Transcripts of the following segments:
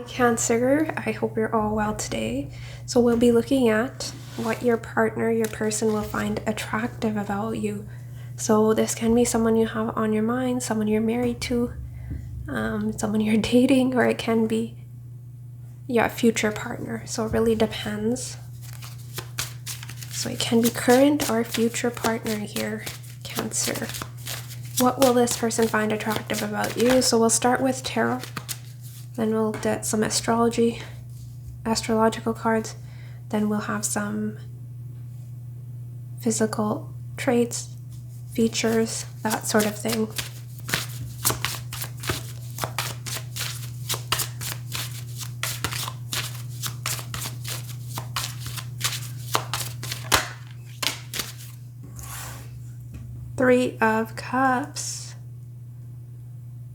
Cancer, I hope you're all well today. So we'll be looking at what your partner, your person will find attractive about you. So this can be someone you have on your mind, someone you're married to, someone you're dating, or it can be your future partner. So it really depends. So it can be current or future partner here, Cancer. What will this person find attractive about you? So we'll start with tarot. Then we'll get some astrological cards. Then we'll have some physical traits, features, that sort of thing. Three of Cups.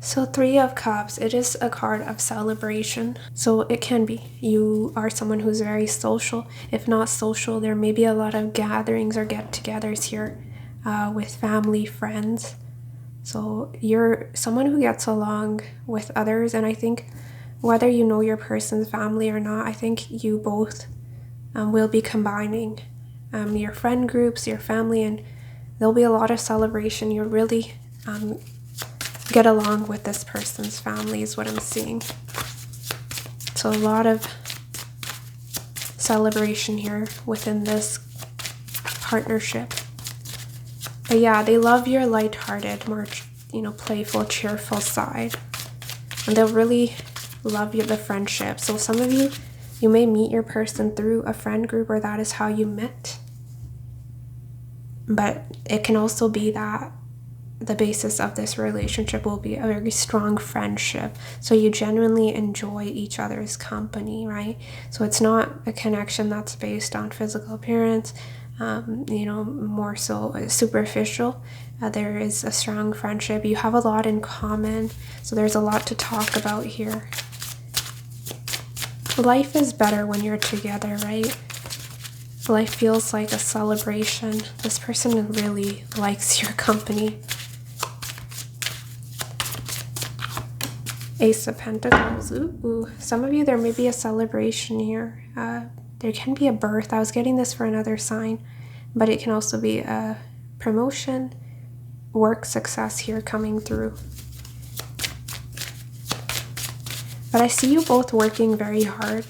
So Three of Cups, it is a card of celebration. So it can be you are someone who's very social. If not social, there may be a lot of gatherings or get-togethers here with family, friends. So you're someone who gets along with others, and I think whether you know your person's family or not, I think you both will be combining your friend groups, your family, and there'll be a lot of celebration. You'll really get along with this person's family is what I'm seeing. So a lot of celebration here within this partnership. But yeah, they love your lighthearted, more, playful, cheerful side. And they'll really love the friendship. So some of you may meet your person through a friend group, or that is how you met. But it can also be that the basis of this relationship will be a very strong friendship. So you genuinely enjoy each other's company, right? So it's not a connection that's based on physical appearance, more so superficial. There is a strong friendship. You have a lot in common. So there's a lot to talk about here. Life is better when you're together, right? Life feels like a celebration. This person really likes your company. Ace of Pentacles. Ooh. Some of you, there may be a celebration here. There can be a birth. I was getting this for another sign, but it can also be a promotion, work success here coming through. But I see you both working very hard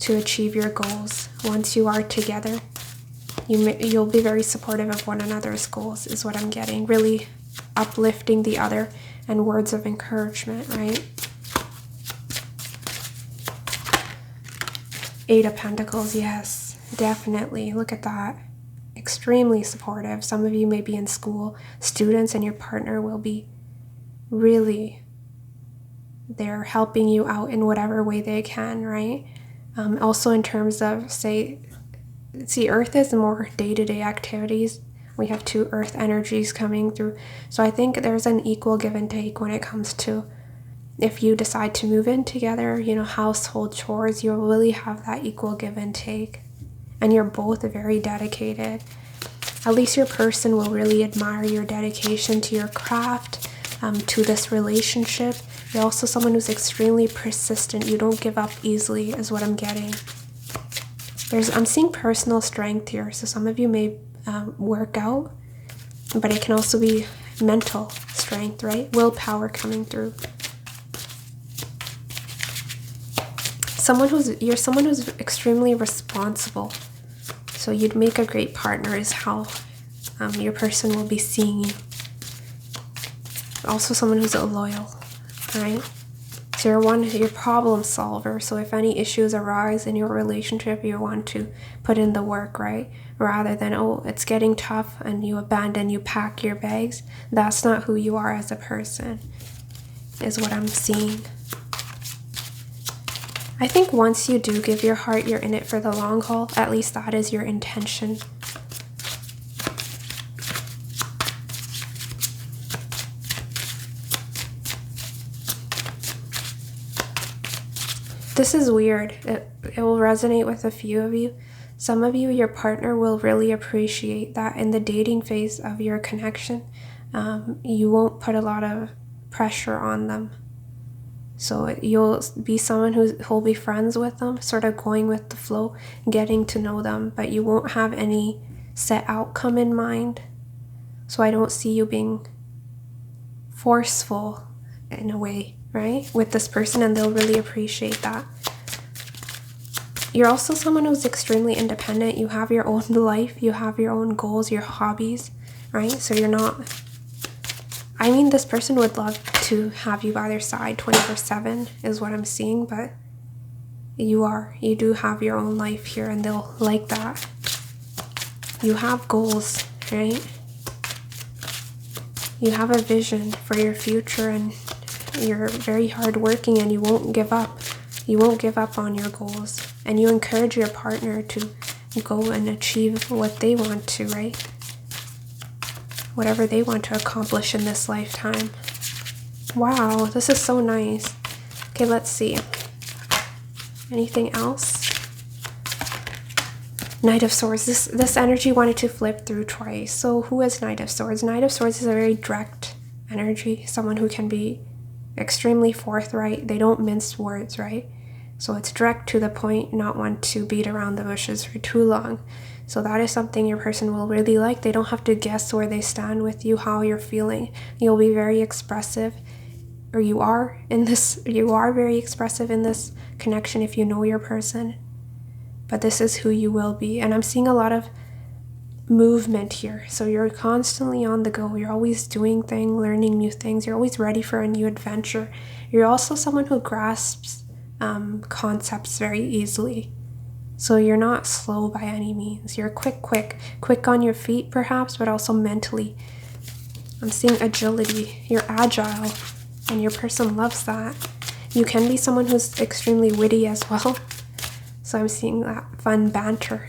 to achieve your goals. Once you are together, you'll be very supportive of one another's goals is what I'm getting. Really uplifting the other and words of encouragement, right? Eight of Pentacles, yes, definitely. Look at that. Extremely supportive. Some of you may be in school. Students and your partner will be really, they're helping you out in whatever way they can, right? Also in terms of, see, Earth is more day-to-day activities. We have two Earth energies coming through. So I think there's an equal give and take when it comes to if you decide to move in together, household chores, you'll really have that equal give and take. And you're both very dedicated. At least your person will really admire your dedication to your craft, to this relationship. You're also someone who's extremely persistent. You don't give up easily is what I'm getting. I'm seeing personal strength here. So some of you may work out, but it can also be mental strength, right? Willpower coming through. You're someone who's extremely responsible. So you'd make a great partner is how your person will be seeing you. Also someone who's loyal, right? So you're problem solver. So if any issues arise in your relationship, you want to put in the work, right? Rather than, it's getting tough and you abandon, you pack your bags. That's not who you are as a person, is what I'm seeing. I think once you do give your heart, you're in it for the long haul. At least that is your intention. This is weird. It will resonate with a few of you. Some of you, your partner will really appreciate that in the dating phase of your connection. You won't put a lot of pressure on them. So you'll be someone who'll be friends with them, sort of going with the flow, getting to know them, but you won't have any set outcome in mind. So I don't see you being forceful in a way, right, with this person, and they'll really appreciate that. You're also someone who's extremely independent. You have your own life, you have your own goals, your hobbies, right? So you're not, I mean, this person would love to have you by their side 24/7 is what I'm seeing, but you do have your own life here, and they'll like that. You have goals, right? You have a vision for your future, and you're very hardworking, and you won't give up. You won't give up on your goals, and you encourage your partner to go and achieve what they want to, right? Whatever they want to accomplish in this lifetime. Wow, this is so nice. Okay, let's see. Anything else? Knight of Swords. This energy wanted to flip through twice. So who is Knight of Swords? Knight of Swords is a very direct energy. Someone who can be extremely forthright. They don't mince words, right? So it's direct to the point, not one to beat around the bushes for too long. So that is something your person will really like. They don't have to guess where they stand with you, how you're feeling. You'll be very expressive, or you are very expressive in this connection if you know your person. But this is who you will be. And I'm seeing a lot of movement here. So you're constantly on the go. You're always doing things, learning new things. You're always ready for a new adventure. You're also someone who grasps concepts very easily. So you're not slow by any means. You're quick on your feet perhaps, but also mentally. I'm seeing agility. You're agile, and your person loves that. You can be someone who's extremely witty as well. So I'm seeing that fun banter.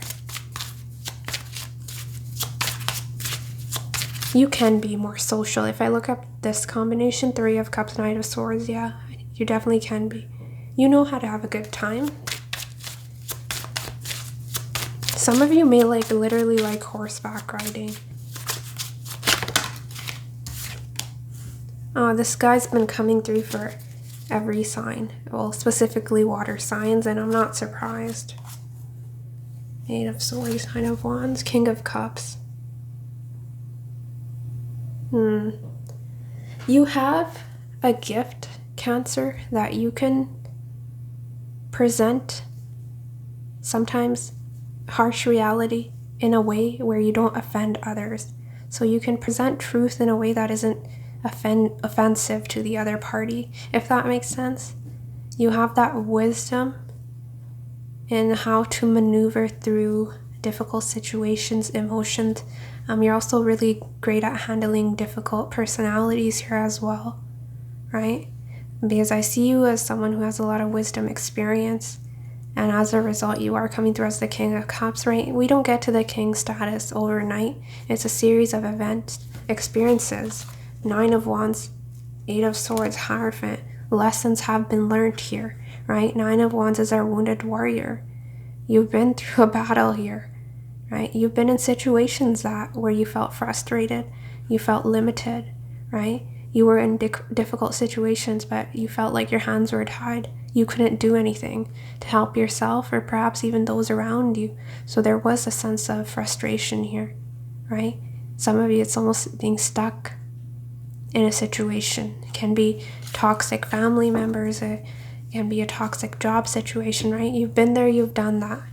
You can be more social. If I look up this combination, 3 of Cups, Knight of Swords, yeah, you definitely can be. You know how to have a good time. Some of you may literally like horseback riding. This guy's been coming through for every sign. Well, specifically water signs, and I'm not surprised. 8 of Swords, 9 of Wands, King of Cups. You have a gift, Cancer, that you can present sometimes harsh reality in a way where you don't offend others. So you can present truth in a way that isn't offensive to the other party, if that makes sense. You have that wisdom in how to maneuver through difficult situations, emotions. You're also really great at handling difficult personalities here as well, right? Because I see you as someone who has a lot of wisdom, experience, and as a result, you are coming through as the King of Cups, right? We don't get to the King status overnight. It's a series of events, experiences. 9 of Wands, 8 of Swords, Hierophant. Lessons have been learned here, right? 9 of Wands is our wounded warrior. You've been through a battle here, right? You've been in situations where you felt frustrated, you felt limited, right? You were in difficult situations, but you felt like your hands were tied. You couldn't do anything to help yourself or perhaps even those around you. So there was a sense of frustration here, right? Some of you, it's almost being stuck in a situation. It can be toxic family members, it can be a toxic job situation, right? You've been there, you've done that.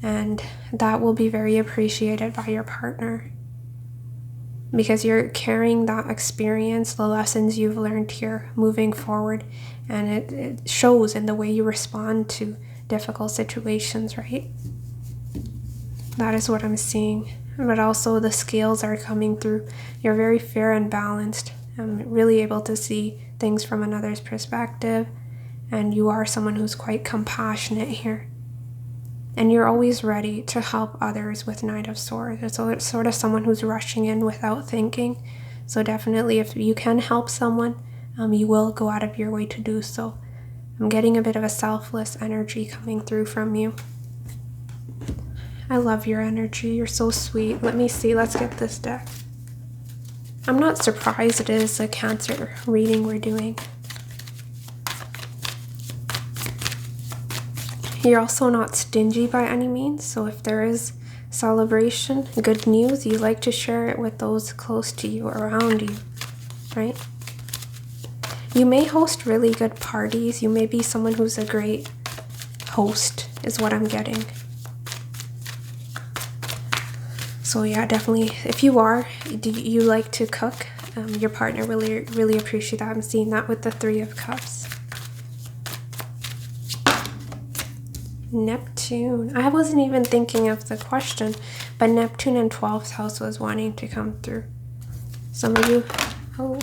And that will be very appreciated by your partner, because you're carrying that experience, the lessons you've learned here moving forward, and it shows in the way you respond to difficult situations, right? That is what I'm seeing. But also the scales are coming through. You're very fair and balanced. I'm really able to see things from another's perspective, and you are someone who's quite compassionate here. And you're always ready to help others with Knight of Swords. It's sort of someone who's rushing in without thinking. So definitely if you can help someone, you will go out of your way to do so. I'm getting a bit of a selfless energy coming through from you. I love your energy. You're so sweet. Let me see. Let's get this deck. I'm not surprised it is a Cancer reading we're doing. You're also not stingy by any means, so if there is celebration, good news, you like to share it with those close to you, around you, right? You may host really good parties. You may be someone who's a great host, is what I'm getting. So yeah, definitely, if you are, do you like to cook? Your partner really appreciate that. I'm seeing that with the 3 of Cups. Neptune. I wasn't even thinking of the question, but Neptune in 12th house was wanting to come through. Some of you, oh.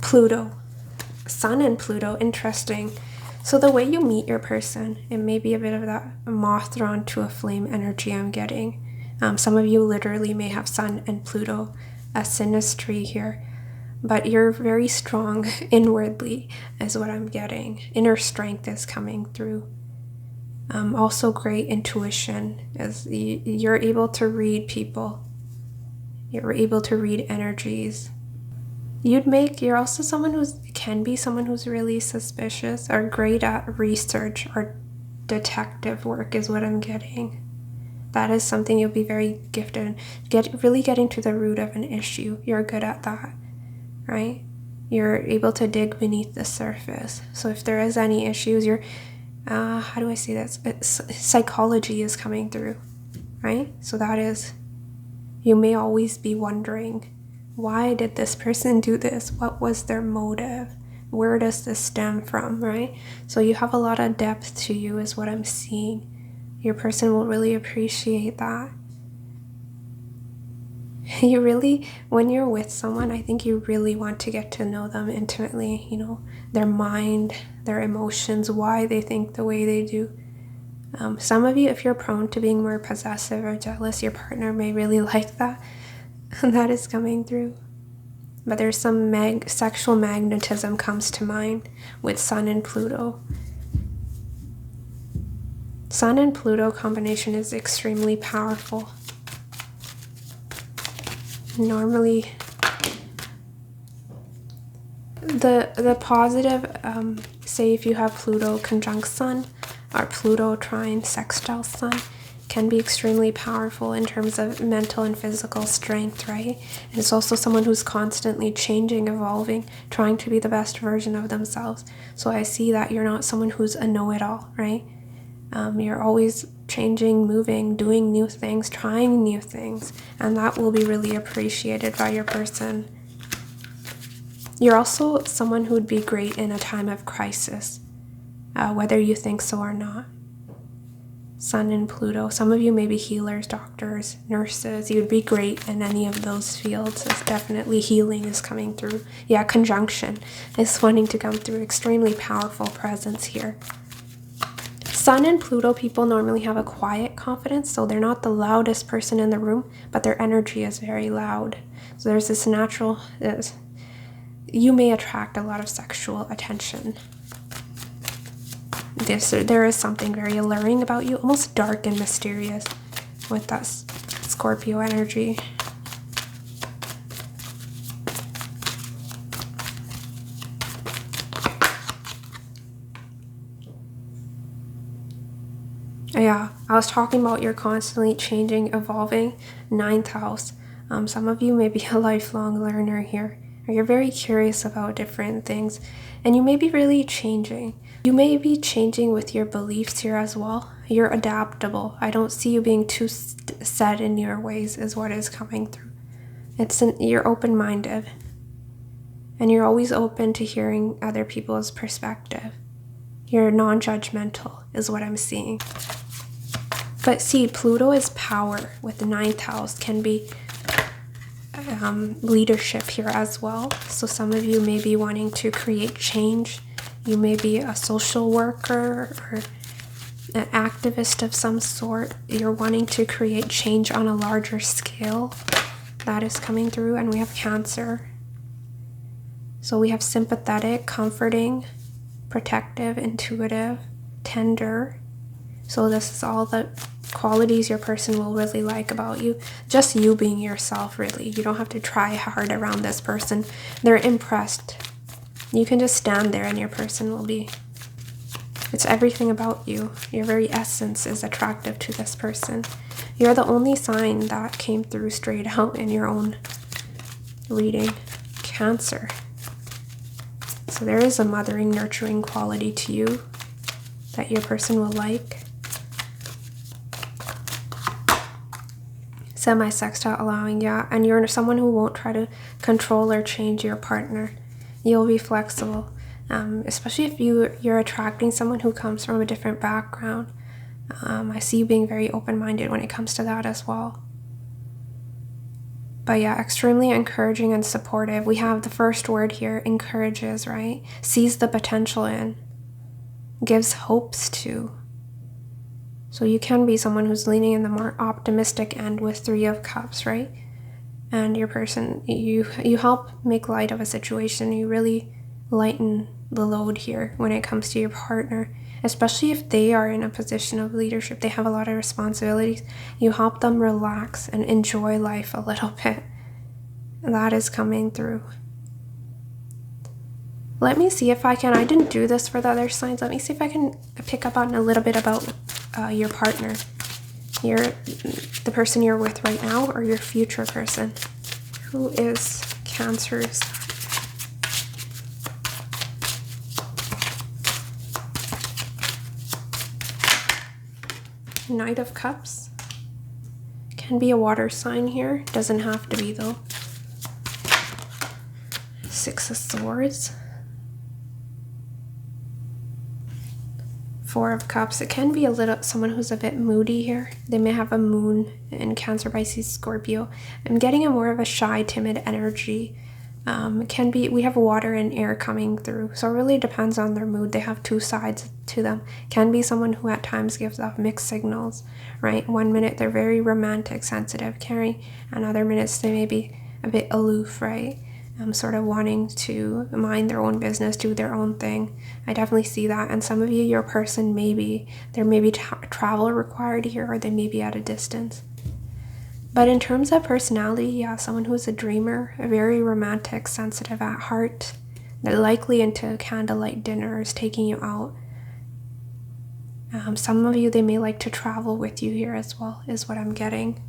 Pluto. Sun and Pluto, interesting. So the way you meet your person, it may be a bit of that moth drawn to a flame energy I'm getting. Some of you literally may have Sun and Pluto, a synastry here, but you're very strong inwardly is what I'm getting. Inner strength is coming through. Also great intuition, as you're able to read people. You're able to read energies. You're also someone can be someone who's really suspicious or great at research or detective work is what I'm getting. That is something you'll be very gifted in. Really getting to the root of an issue. You're good at that, right? You're able to dig beneath the surface. So if there is any issues, how do I say this? Psychology is coming through, right? So that is, you may always be wondering, why did this person do this? What was their motive? Where does this stem from, right? So you have a lot of depth to you is what I'm seeing. Your person will really appreciate that. You really, when you're with someone, I think you really want to get to know them intimately, their mind, their emotions, why they think the way they do. Some of you, if you're prone to being more possessive or jealous, your partner may really like that. That is coming through. But there's some sexual magnetism comes to mind with Sun and Pluto. Sun and Pluto combination is extremely powerful. Normally, the positive, say if you have Pluto conjunct Sun or Pluto trine sextile Sun, can be extremely powerful in terms of mental and physical strength, right? And it's also someone who's constantly changing, evolving, trying to be the best version of themselves. So I see that you're not someone who's a know-it-all, right? You're always changing, moving, doing new things, trying new things, and that will be really appreciated by your person. You're also someone who would be great in a time of crisis, whether you think so or not. Sun and Pluto. Some of you may be healers, doctors, nurses. You would be great in any of those fields. It's definitely healing is coming through. Yeah, conjunction is wanting to come through. Extremely powerful presence here. Sun and Pluto people normally have a quiet confidence, so they're not the loudest person in the room, but their energy is very loud. So there's this natural, you may attract a lot of sexual attention. There is something very alluring about you, almost dark and mysterious with that Scorpio energy. Yeah, I was talking about you're constantly changing, evolving. 9th house. Some of you may be a lifelong learner here, or you're very curious about different things, and you may be really changing. You may be changing with your beliefs here as well. You're adaptable. I don't see you being too set in your ways is what is coming through. You're open-minded, and you're always open to hearing other people's perspective. You're non-judgmental is what I'm seeing. But see, Pluto is power with the 9th house, can be leadership here as well. So some of you may be wanting to create change. You may be a social worker or an activist of some sort. You're wanting to create change on a larger scale. That is coming through. And we have Cancer. So we have sympathetic, comforting, protective, intuitive, tender. So this is all the qualities your person will really like about you. Just you being yourself, really. You don't have to try hard around this person. They're impressed. You can just stand there and your person will be. It's everything about you. Your very essence is attractive to this person. You're the only sign that came through straight out in your own reading. Cancer. So there is a mothering, nurturing quality to you that your person will like. Semi-sextile allowing, yeah. And you're someone who won't try to control or change your partner. You'll be flexible. Especially if you're attracting someone who comes from a different background. I see you being very open-minded when it comes to that as well. But yeah, extremely encouraging and supportive. We have the first word here, encourages, right? Sees the potential in, gives hopes to. So you can be someone who's leaning in the more optimistic end with 3 of Cups, right? And your person, you help make light of a situation. You really lighten the load here when it comes to your partner, especially if they are in a position of leadership. They have a lot of responsibilities. You help them relax and enjoy life a little bit. That is coming through. Let me see if I can, I didn't do this for the other signs. Let me see if I can pick up on a little bit about your partner. The person you're with right now, or your future person. Who is Cancer's? Knight of Cups. Can be a water sign here. Doesn't have to be though. 6 of Swords. 4 of Cups. It can be a little someone who's a bit moody here. They may have a moon in Cancer, Pisces, Scorpio. I'm getting a more of a shy, timid energy. It can be, we have water and air coming through, so it really depends on their mood. They have 2 sides to them. Can be someone who at times gives off mixed signals, right? 1 minute they're very romantic, sensitive, caring, and other minutes they may be a bit aloof, right? Sort of wanting to mind their own business, do their own thing. I definitely see that. And some of you, your person there may be travel required here, or they may be at a distance. But in terms of personality, yeah, someone who's a dreamer, very romantic, sensitive at heart. They're likely into candlelight dinners, taking you out. Some of you, they may like to travel with you here as well, is what I'm getting.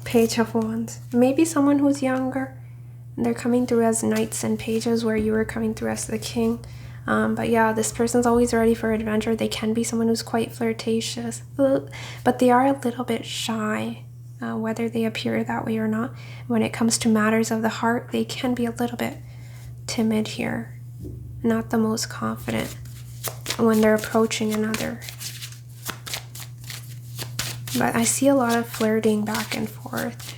Page of Wands. Maybe someone who's younger. They're coming through as knights and pages, where you were coming through as the king. But yeah, this person's always ready for adventure. They can be someone who's quite flirtatious, but they are a little bit shy, whether they appear that way or not. When it comes to matters of the heart, they can be a little bit timid here, not the most confident when they're approaching another. But I see a lot of flirting back and forth.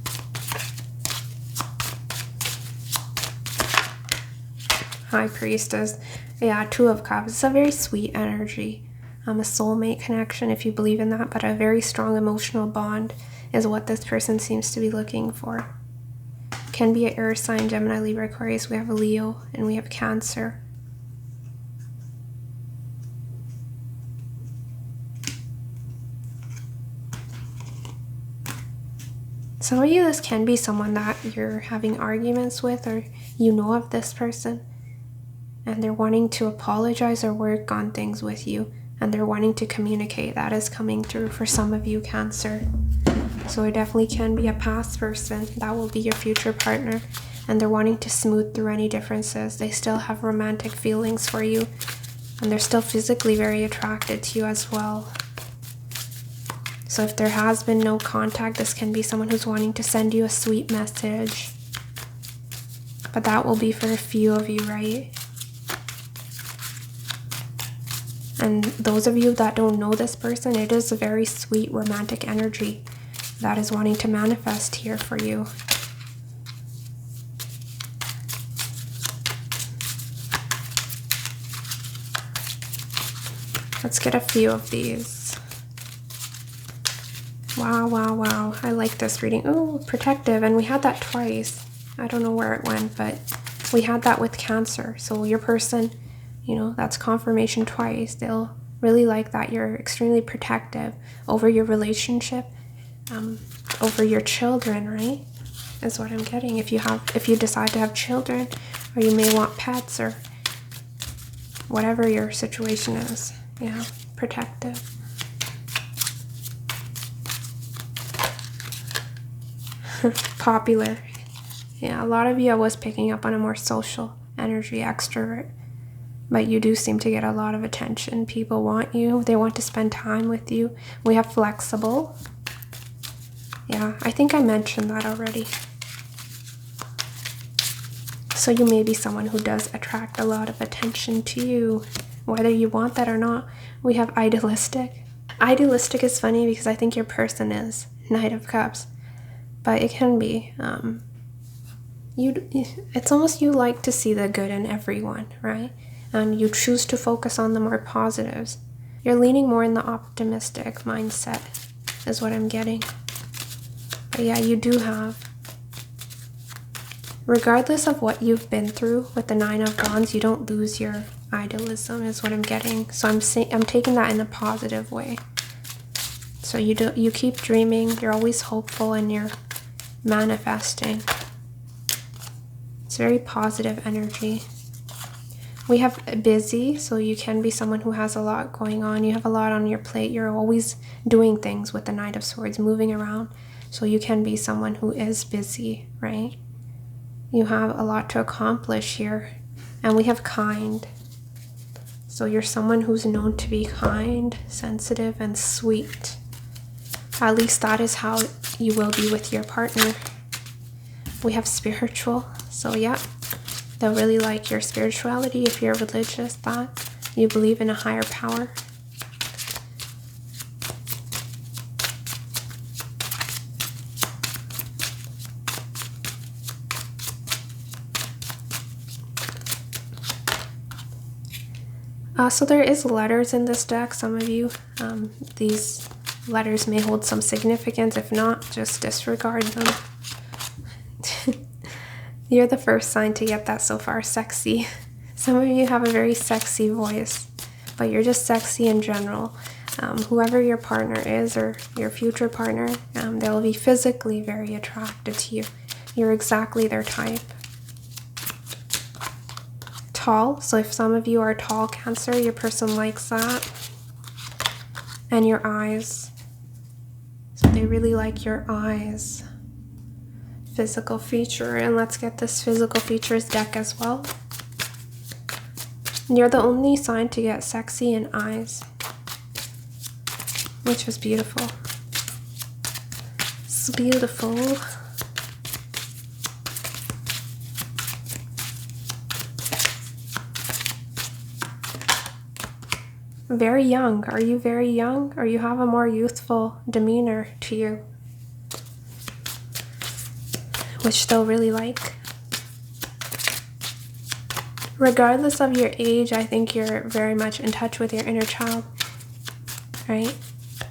High Priestess. Yeah, 2 of Cups. It's a very sweet energy. A soulmate connection, if you believe in that, but a very strong emotional bond is what this person seems to be looking for. Can be an air sign, Gemini, Libra, Aquarius. We have a Leo and we have Cancer. Some of you, this can be someone that you're having arguments with, or you know of this person, and they're wanting to apologize or work on things with you, and they're wanting to communicate. That is coming through for some of you, Cancer. So it definitely can be a past person that will be your future partner, and they're wanting to smooth through any differences. They still have romantic feelings for you, and they're still physically very attracted to you as well. So if there has been no contact, this can be someone who's wanting to send you a sweet message. But that will be for a few of you, right? And those of you that don't know this person, it is a very sweet romantic energy that is wanting to manifest here for you. Let's get a few of these. Wow, wow, wow. I like this reading. Oh, protective. And we had that twice. I don't know where it went, but we had that with Cancer. So your person, you know, that's confirmation twice. They'll really like that you're extremely protective over your relationship, over your children, right? Is what I'm getting. If you decide to have children, or you may want pets, or whatever your situation is. Yeah, protective. Popular. Yeah, a lot of you I was picking up on a more social energy, extrovert. But you do seem to get a lot of attention. People want you. They want to spend time with you. We have flexible. Yeah, I think I mentioned that already. So you may be someone who does attract a lot of attention to you, whether you want that or not. We have idealistic. Idealistic is funny because I think your person is Knight of Cups. But it can be, it's almost you like to see the good in everyone, right? And you choose to focus on the more positives. You're leaning more in the optimistic mindset, is what I'm getting. But yeah, you do have, regardless of what you've been through with the 9 of Wands, you don't lose your idealism, is what I'm getting. So I'm taking that in a positive way. So you keep dreaming, you're always hopeful, and you're manifesting. It's very positive energy. We have busy, so you can be someone who has a lot going on. You have a lot on your plate. You're always doing things with the Knight of Swords, moving around. So you can be someone who is busy, right? You have a lot to accomplish here. And we have kind. So you're someone who's known to be kind, sensitive, and sweet. At least that is how you will be with your partner. We have spiritual. So yeah, they'll really like your spirituality if you're religious, that you believe in a higher power. So there is letters in this deck, some of you. These letters may hold some significance. If not, just disregard them. You're the first sign to get that so far, sexy. Some of you have a very sexy voice, but you're just sexy in general. Whoever your partner is, or your future partner, they'll be physically very attracted to you. You're exactly their type. Tall, so if some of you are tall, Cancer, your person likes that. And your eyes. So they really like your eyes. Physical feature, and let's get this physical features deck as well. You're the only sign to get sexy in eyes, which is beautiful. It's beautiful. Very young. Are you very young? Or you have a more youthful demeanor to you, which they'll really like. Regardless of your age, I think you're very much in touch with your inner child, right?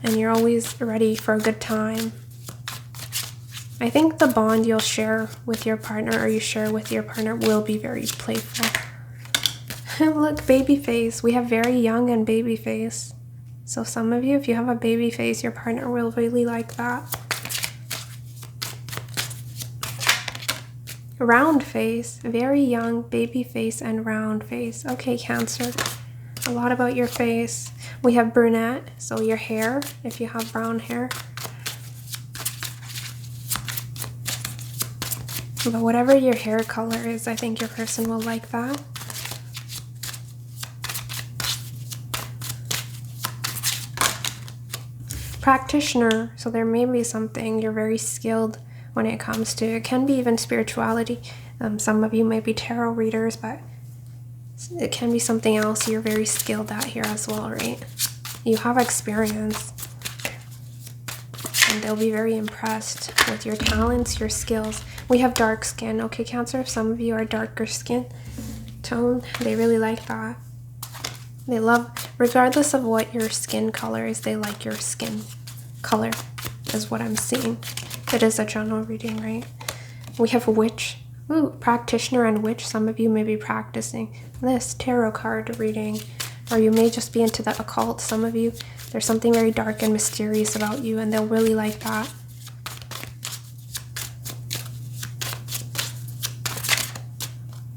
And you're always ready for a good time. I think the bond you'll share with your partner, or you share with your partner, will be very playful. Look, baby face. We have very young and baby face. So some of you, if you have a baby face, your partner will really like that. Round face, very young, baby face, and round face. Okay, Cancer, a lot about your face. We have brunette, so your hair, if you have brown hair. But whatever your hair color is, I think your person will like that. Practitioner, so there may be something you're very skilled when it comes to, it can be even spirituality. Some of you might be tarot readers, but it can be something else you're very skilled at here as well, right? You have experience, and they'll be very impressed with your talents, your skills. We have dark skin. Okay, Cancer, some of you are darker skin tone. They really like that. They love regardless of what your skin color is, they like your skin color, is what I'm seeing. It is a general reading, right? We have witch. Ooh, practitioner and witch. Some of you may be practicing this tarot card reading, or you may just be into the occult. Some of you, there's something very dark and mysterious about you, and they'll really like that.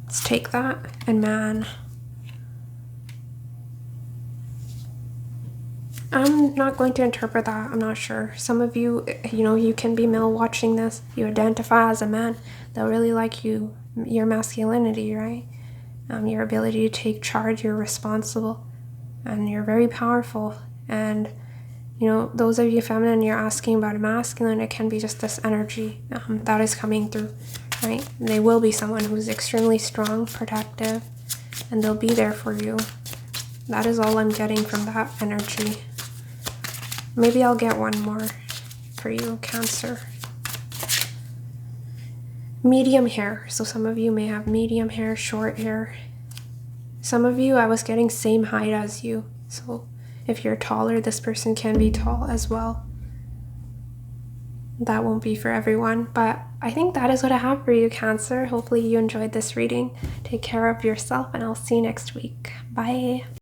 Let's take that. And man, I'm not going to interpret that. I'm not sure. Some of you, you can be male watching this. You identify as a man. They'll really like you, your masculinity, right? Your ability to take charge. You're responsible, and you're very powerful. And those of you feminine, you're asking about a masculine. It can be just this energy that is coming through, right? They will be someone who's extremely strong, protective, and they'll be there for you. That is all I'm getting from that energy. Maybe I'll get one more for you, Cancer. Medium hair. So some of you may have medium hair, short hair. Some of you, I was getting same height as you. So if you're taller, this person can be tall as well. That won't be for everyone, but I think that is what I have for you, Cancer. Hopefully you enjoyed this reading. Take care of yourself, and I'll see you next week. Bye.